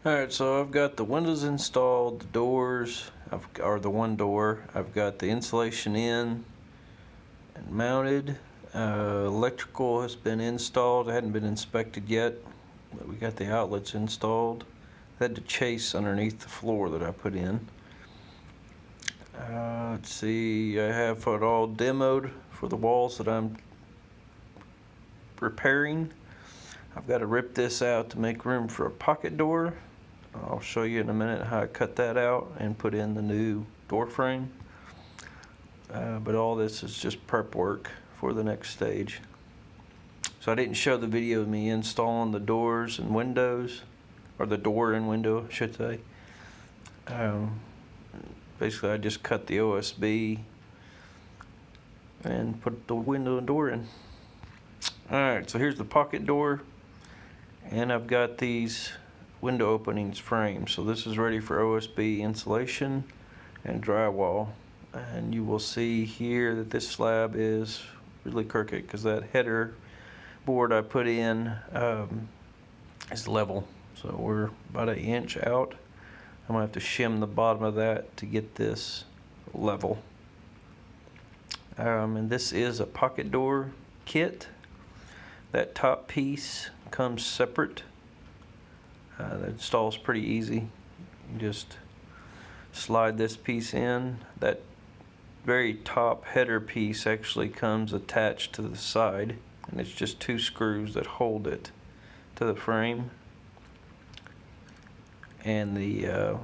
Alright, so I've got the windows installed, the doors, or the one door. I've got the insulation in and mounted. Electrical has been installed. It hadn't been inspected yet, but we got the outlets installed. I had to chase underneath the floor that I put in. Let's see, I have it all demoed for the walls that I'm repairing. I've got to rip this out to make room for a pocket door. I'll show you in a minute how I cut that out and put in the new door frame. But all this is just prep work for the next stage. So I didn't show the video of me installing the doors and windows, or the door and window, I should say. Basically, I just cut the OSB and put the window and door in. Alright, so here's the pocket door, and I've got these window openings framed. So this is ready for OSB insulation and drywall. And you will see here that this slab is really crooked because that header board I put in is level. So we're about 1 inch out. I'm gonna have to shim the bottom of that to get this level. And this is a pocket door kit. That top piece comes separate. That installs pretty easy. You just slide this piece in. That very top header piece actually comes attached to the side, and it's just 2 screws that hold it to the frame. And the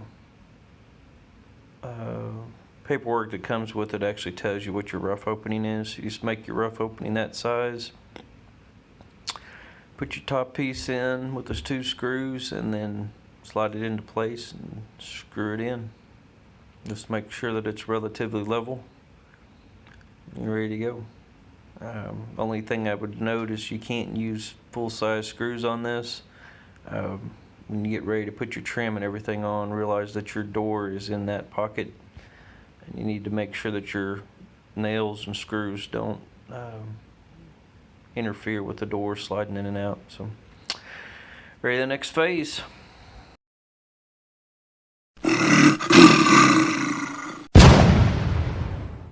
paperwork that comes with it actually tells you what your rough opening is. You just make your rough opening that size. Put your top piece in with those 2 screws and then slide it into place and screw it in. Just make sure that it's relatively level. You're ready to go. Only thing I would note is you can't use full-size screws on this. When you get ready to put your trim and everything on, realize that your door is in that pocket, and you need to make sure that your nails and screws don't interfere with the door sliding in and out. So, ready for the next phase.